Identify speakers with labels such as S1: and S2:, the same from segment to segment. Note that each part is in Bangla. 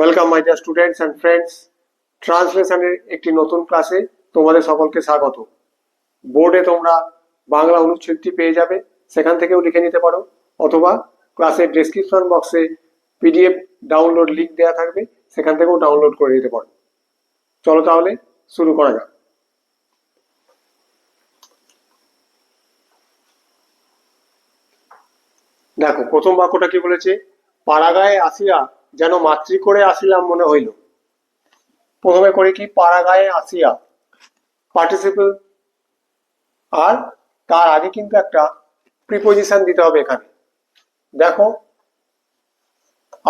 S1: Welcome my dear students and friends. ট্রান্সলেশনের একটি নতুন ক্লাসে তোমাদের সকলকে স্বাগত। বোর্ডে তোমরা বাংলা অনুচ্ছেদটি পেয়ে যাবে, সেখান থেকেও লিখে নিতে পারো, অথবা ক্লাসের ডেসক্রিপশন বক্সে পিডিএফ ডাউনলোড লিঙ্ক দেওয়া থাকবে, সেখান থেকেও ডাউনলোড করে নিতে পারো। চলো তাহলে শুরু করা যাক। দেখো, প্রথম বাক্যটা কি বলেছে? পাড়াগায়ে আসিয়া যেন মাতৃ করে আসিলাম মনে হইল। প্রথমে করি কি, পাড়াগায়ে আসিয়া পার্টিসিপল, আর তার আগে কিন্তু একটা প্রিপোজিশন দিতে হবে এখানে। দেখো,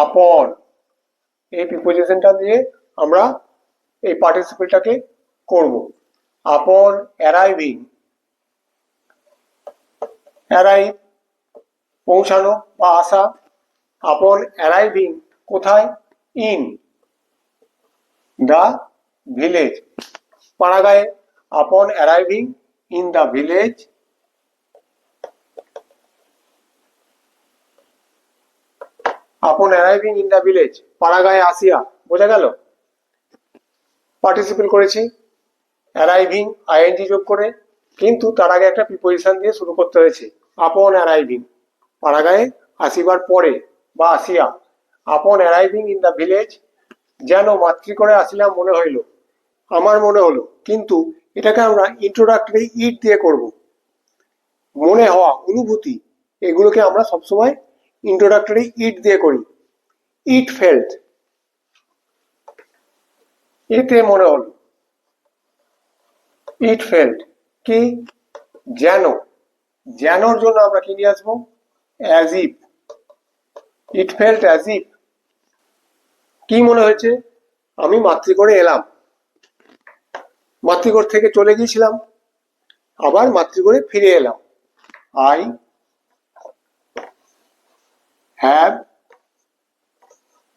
S1: আপন, এই প্রিপোজিশনটা দিয়ে আমরা এই পার্টিসিপলটাকে করব। আপন অ্যারাইভিং, অ্যারাইভ পৌঁছানো বা আসা। আপন অ্যারাইভিং কোথায়? In the village. পাড়াগায়ে upon arriving in the village upon arriving in the village, পাড়াগায়ে আসিয়া, বোঝা গেল? পার্টিসিপেল করেছি অ্যারাইভিং আইএনজি যোগ করে, কিন্তু তার আগে একটা প্রিপোজিশন দিয়ে শুরু করতে হয়েছে। আপন অ্যারাইভিং, পাড়াগায়ে আসিবার পরে বা আসিয়া। আপন অ্যারাইভিং ইন দ্য ভিলেজ, যেন মাতৃ করে আসিলাম মনে হইল, আমার মনে হলো। কিন্তু এটাকে আমরা ইন্ট্রোডাক্টরি ইট দিয়ে করব। মনে হওয়া, অনুভূতি, এগুলোকে আমরা সবসময় ইন্ট্রোডাক্টরি ইট দিয়ে করি। ইট ফেল্ট, এতে মনে হলো। ইট ফেল্ট কি? যেন। যেনর জন্য আমরা কি নিয়ে আসবো? As if. It felt as if. কি মনে হয়েছে? আমি মাতৃগড়ে এলাম, মাতৃগড় থেকে চলে গিয়েছিলাম, আবার মাতৃগড়ে ফিরে এলাম। আই হ্যাভ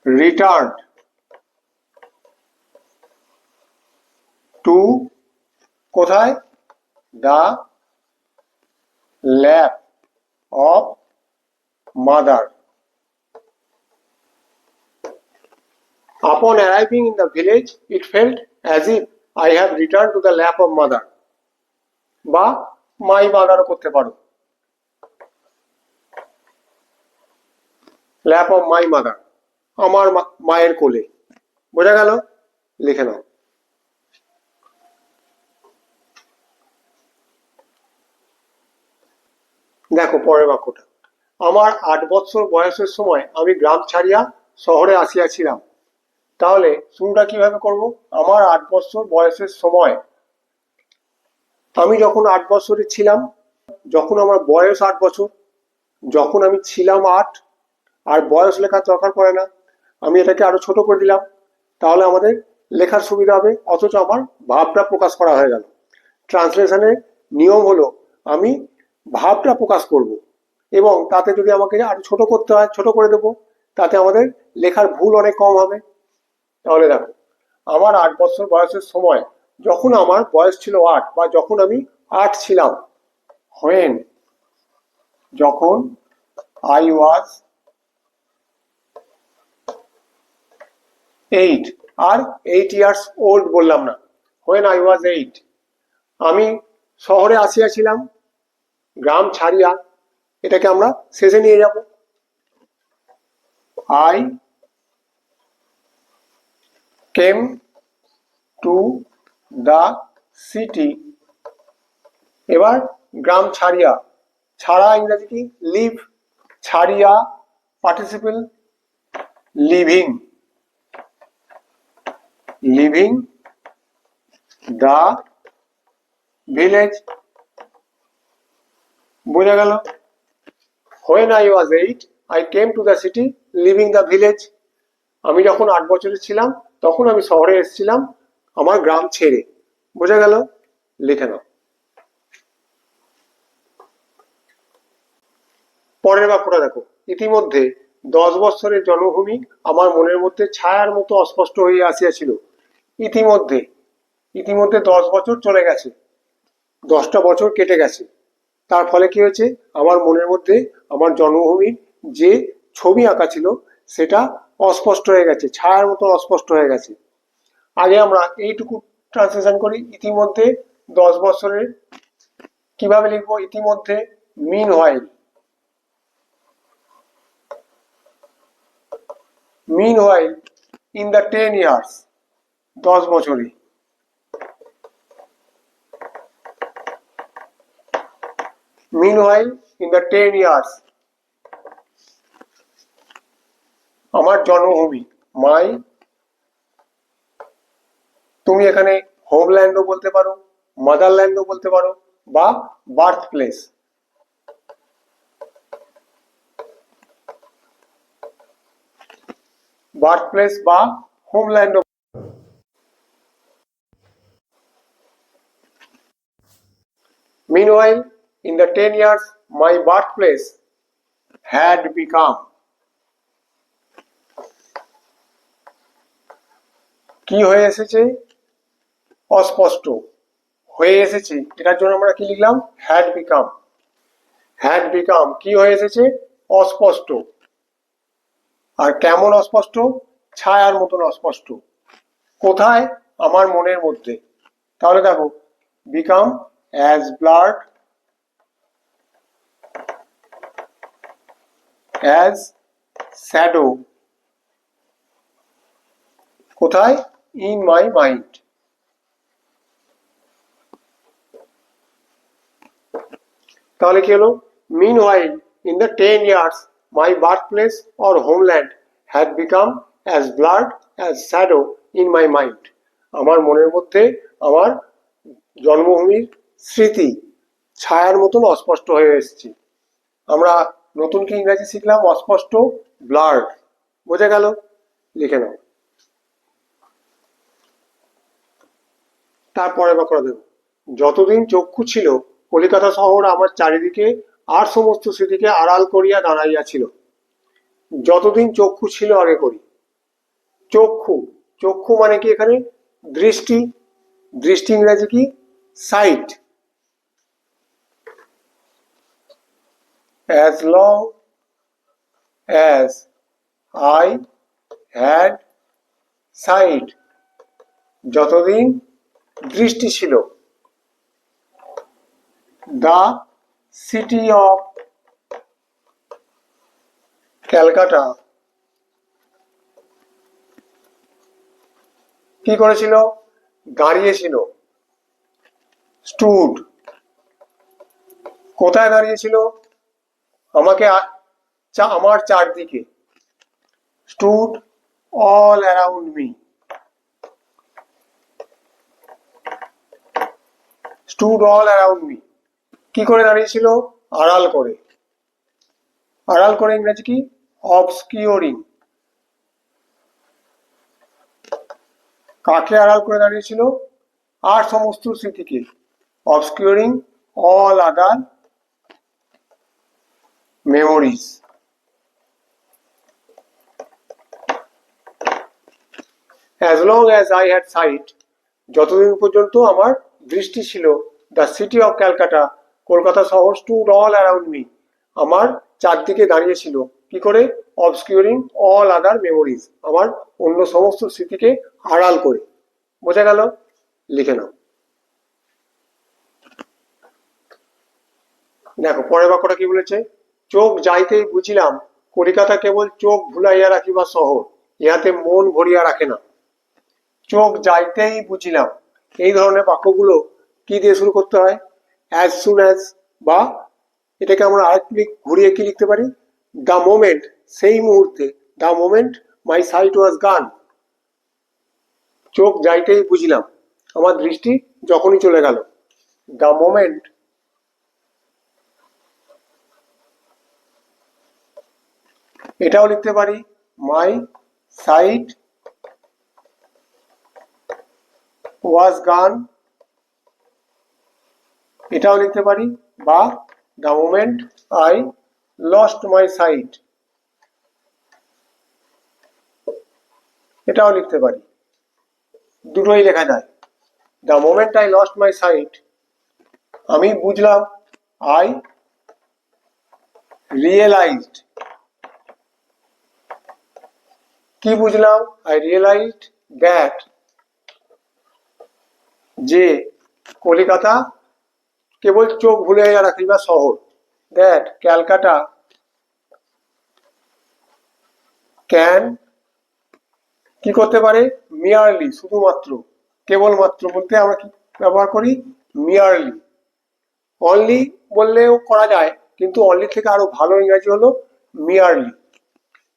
S1: রিটার্নড টু, কোথায়? The lap of mother. Upon arriving in the village, it felt as if I have returned to the lap of mother. বা মাই মাদারও করতে পারো, ল্যাপ অফ মাই মাদার, আমার মায়ের কোলে। বোঝা গেল? লিখে নাও। দেখো পরের বাক্যটা, আমার 8 বছর বয়সের সময় আমি গ্রাম ছাড়িয়া শহরে আসিয়াছিলাম। তাহলে শুরুটা কিভাবে করব? আমার 8 বছর বয়সের সময়, আমি যখন 8 বছরের ছিলাম, যখন আমার বয়স 8 বছর, যখন আমি ছিলাম 8, আর বয়স লেখার দরকার পড়ে না, আমি এটাকে আরো ছোট করে দিলাম, তাহলে আমাদের লেখার সুবিধা হবে, অথচ আমার ভাবটা প্রকাশ করা হয়ে গেল। ট্রান্সলেশনের নিয়ম হলো আমি ভাবটা প্রকাশ করব, এবং তাতে যদি আমাকে আরো ছোট করতে হয় ছোট করে দেবো, তাতে আমাদের লেখার ভুল অনেক কম হবে। তাহলে দেখো, আমার 8 বছর বয়সের সময়, যখন আমার বয়স ছিল 8, বা যখন আমি 8 ছিলাম, when, যখন I was 8, R 8 years old বললাম না, when I was 8, আমি শহরে আসিয়াছিলাম গ্রাম ছাড়িয়া, এটাকে আমরা শেষে নিয়ে যাব। I came to the city, এবার গ্রাম ছাড়িয়া, ছাড়া ইংরেজি কি? লিভ। ছাড়িয়া participle living, living the village. বোঝা গেল? when I was 8, I came to the city leaving the village, আমি যখন 8 বছরের ছিলাম তখন আমি শহরে এসেছিলাম আমার গ্রাম ছেড়ে। বোঝা গেল? লিখে নাও। পরের বাক্যটা দেখো, ইতিমধ্যে 10 বছরের জন্মভূমি আমার মনের মধ্যে ছায়ার মতো অস্পষ্ট হইয়া আসিয়াছিল। ইতিমধ্যে, ইতিমধ্যে 10 বছর চলে গেছে, 10টা বছর কেটে গেছে। তার ফলে কি হয়েছে? আমার মনের মধ্যে আমার জন্মভূমির যে ছবি আঁকা ছিল সেটা অস্পষ্ট হয়ে গেছে, ছায়ার মতো অস্পষ্ট হয়ে গেছে। আগে আমরা এইটুকু ট্রান্সলেশন করি, ইতিমধ্যে 10 বছরের কিভাবে লিখবো? ইতিমধ্যে meanwhile, meanwhile in the 10 years, 10 বছরে। Meanwhile in the 10 years, আমার জন্মভূমি, মাই, তুমি এখানে হোমল্যান্ডও বলতে পারো, মাদারল্যান্ডও বলতে পারো, বা বার্থ প্লেস। বার্থ প্লেস বা homeland. Meanwhile, in the 10 years, my birthplace had become, কি হয়ে এসেছে? অস্পষ্ট হয়ে এসেছে। এটার জন্য আমরা কি লিখলাম? Had become. হ্যাড বিকাম কি হয়ে এসেছে? অস্পষ্ট। আর কেমন অস্পষ্ট? ছায়ার মতন অস্পষ্ট। কোথায়? আমার মনের মধ্যে। তাহলে দেখো, become as blurred, as shadow, কোথায়? In my mind. তাহলে কি হলো? Meanwhile, in the 10 years, my birthplace or homeland had become as blurred as shadow in my mind. আমার মনের মধ্যে আমার জন্মভূমির স্মৃতি ছায়ার মতন অস্পষ্ট হয়ে এসেছে। আমরা নতুন কি ইংরেজি শিখলাম? অস্পষ্ট, ব্লার্ড। বোঝা গেল? লিখে নাও। তারপরে বা করে দেব, যতদিন চক্ষু ছিল কলিকাতা শহর আমার চারিদিকে আর সমস্ত স্মৃতিকে আড়াল করিয়া দাঁড়াইয়াছিল। যতদিন চক্ষু ছিল, আগে করি। চক্ষু, চক্ষু মানে কি এখানে? দৃষ্টি। দৃষ্টি ইংরেজি কি? Site. as long as I had sight, যতদিন দৃষ্টি ছিল। the city of ক্যালকাটা কি করেছিল? দাঁড়িয়েছিল। স্টুড, কোথায় দাঁড়িয়েছিল? আমাকে আমার চারদিকে। Stood all around me. Stood all around me কি করে দাঁড়িয়েছিল? আড়াল করে। আড়াল করে ইংরেজি কি? অবস্কিউরিং। কাকে আড়াল করে দাঁড়িয়েছিল? আর সমস্ত স্মৃতিকে। Obscuring all other memories. as long as I had sight, যতদিন পর্যন্ত আমার দৃষ্টি ছিল, the city of Calcutta, Kolkata শহর, স্টুড অল অ্যারাউন্ড মি, আমার চারদিকে দাঁড়িয়েছিল। কি করে? অবস্কিউরিং অল আদার মেমোরিজ, আমার অন্য সমস্ত স্মৃতিকে আড়াল করে। বোঝা গেল? লিখে নাও। দেখো পরের বাক্যটা কি বলেছে? চোখ যাইতেই বুঝিলাম কলিকাতা কেবল চোখ ভুলাইয়া রাখিবার শহর, ইহাতে মন ভরিয়া রাখে না। চোখ যাইতেই বুঝিলাম, এই ধরনের বাক্যগুলো কি দিয়ে শুরু করতে হয়? অ্যাজ সুন অ্যাজ, বা এটাকে আমরা আরেকটু ঘুরিয়ে কি লিখতে পারি? দ্য মোমেন্ট, সেই মুহূর্তে। দ্য মোমেন্ট মাই সাইট ওয়াজ গান। চোখ যাইতেই বুঝিলাম, আমার দৃষ্টি যখনই চলে গেল। দ্য মোমেন্ট, এটাও লিখতে পারি মাই সাইট ওয়াজ গান, এটাও লিখতে পারি, বা the moment I lost my sight, এটাও লিখতে পারি। দুটোই লেখা যায়। The moment I lost my sight, আমি বুঝলাম। আই রিয়েলাইজড, কি বুঝলাম? আই রিয়েলাইজড দ্যাট যে কলিকাতা কেবল চোখ ভুলে রাখি বা শহর, দ্যাট ক্যালকাটা ক্যান কি করতে পারে? মিয়ারলি, শুধুমাত্র, কেবলমাত্র বলতে আমরা কি ব্যবহার করি? মিয়ারলি। অনলি বললেও করা যায়, কিন্তু অনলি থেকে আরো ভালো ইংরাজি হলো merely.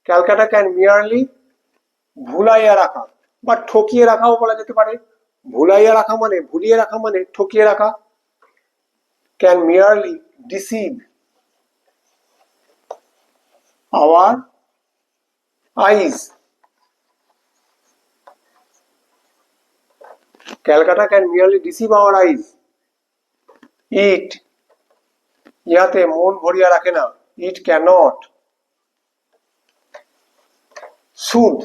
S1: Calcutta can merely Bhulaiyaa রাখা বা ঠকিয়ে রাখাও বলা যেতে পারে। ভুলাইয়া রাখা মানে, ভুলিয়ে রাখা মানে ঠকিয়ে রাখা। Can merely deceive our eyes. Calcutta can merely deceive our eyes. It ইহাতে মন ভরিয়া রাখে না, ইট ক্যানট। সুদ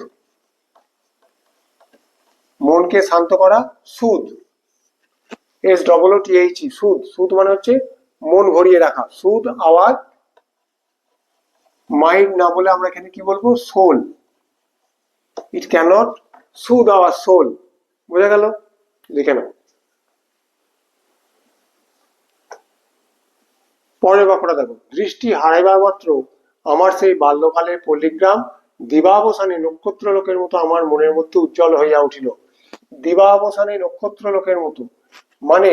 S1: মনকে শান্ত করা, সুদ, SOOTHE, সুদ। সুদ মানে হচ্ছে মন ভরিয়ে রাখা। সুদ আওয়ার মাইন্ড না বলে আমরা এখানে কি বলবো? সোল। ইট ক্যানট সুদ আওয়ার সোল। বোঝা গেল? লিখে নাও। পরের বাক্যটা দেখো, দৃষ্টি হারাইবার মাত্র আমার সেই বাল্যকালের পল্লীগ্রাম দিবাবসানে নক্ষত্র লোকের মতো আমার মনের মধ্যে উজ্জ্বল হইয়া উঠিল। দিবাবসানে নক্ষত্র লোকের মতো মানে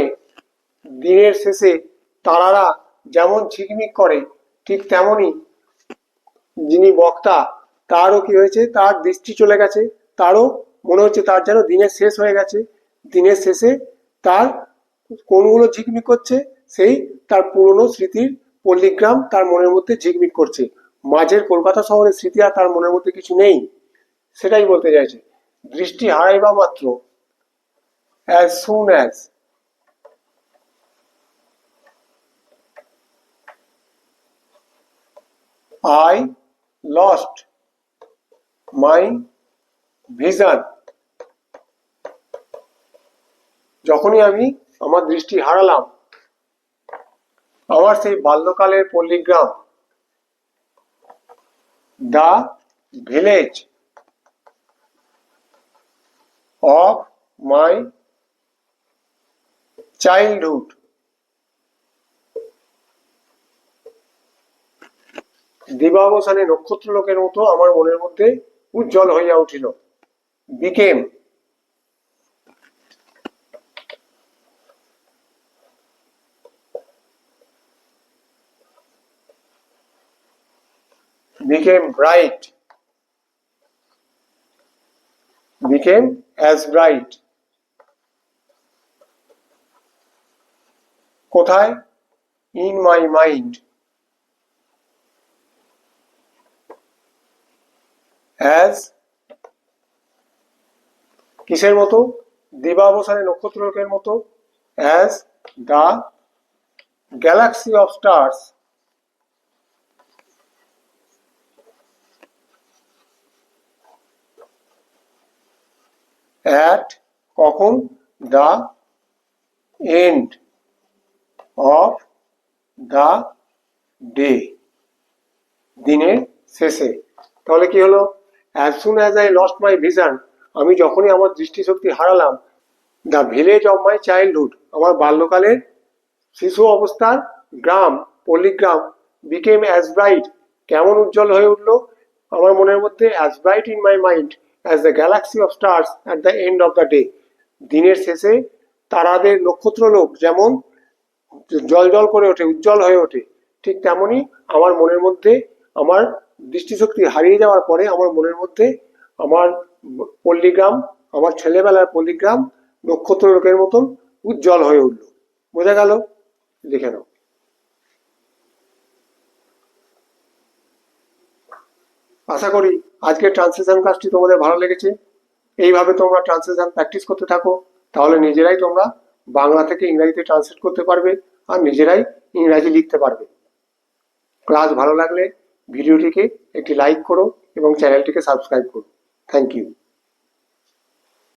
S1: দিনের শেষে তারারা যেমন ঝিকমিক করে, ঠিক তেমনি যিনি বক্তা তারও কি হয়েছে? তার দৃষ্টি চলে গেছে, তারও মনে হচ্ছে তার যেন দিনের শেষ হয়ে গেছে। দিনের শেষে তার কোনগুলো ঝিকমিক করছে? সেই তার পুরনো স্মৃতির পল্লীগ্রাম তার মনের মধ্যে ঝিকমিক করছে। মাঝের কলকাতা শহরের স্মৃতি আর তার মনের মধ্যে কিছু নেই, সেটাই বলতে চাইছে। দৃষ্টি হারাইবা মাত্র, as soon as I lost my vision, যখনই আমি আমার দৃষ্টি হারালাম আমার সেই বাল্যকালের পল্লীগ্রাম, the village of my childhood, দিবাবসানে নক্ষত্র লোকের মতো আমার মনের মধ্যে উজ্জ্বল হইয়া উঠিল। became bright, became as bright। কোথায়? in my mind, as কিসের মতো? দিবাবসানে নক্ষত্র লোকের মতো, as the galaxy of stars at কখন? the end of the day, দিনের শেষে। তাহলে কি হলো? as soon as I lost my vision, আমি যখনই আমার দৃষ্টিশক্তি হারালাম, the village of my childhood, আমার বাল্যকালের শিশু অবস্থার গ্রাম, পল্লীগ্রাম, became as bright, কেমন উজ্জ্বল হয়ে উঠল আমার মনের মধ্যে? as bright in my mind as the galaxy of stars at the end of the day, দিনের শেষে তারাদের নক্ষত্রলোক যেমন জল করে ওঠে, উজ্জ্বল হয়ে ওঠে, ঠিক তেমনি আমার মনের মধ্যে, আমার দৃষ্টিশক্তি হারিয়ে যাওয়ার পরে আমার মনের মধ্যে আমার পল্লীগ্রাম, আমার ছেলেবেলার পল্লীগ্রাম নক্ষত্র লোকের মতন উজ্জ্বল হয়ে উঠল। বোঝা গেল? লিখে নাও। আশা করি আজকের ট্রান্সলেশন ক্লাসটি তোমাদের ভালো লেগেছে। এইভাবে তোমরা ট্রান্সলেশন প্র্যাকটিস করতে থাকো, তাহলে নিজেরাই তোমরা বাংলা থেকে ইংরাজিতে ট্রান্সলেট করতে পারবে আর নিজেরাই ইংরাজি লিখতে পারবে। ক্লাস ভালো লাগলে ভিডিওটিকে একটি লাইক করো এবং চ্যানেলটিকে সাবস্ক্রাইব করো। Thank you.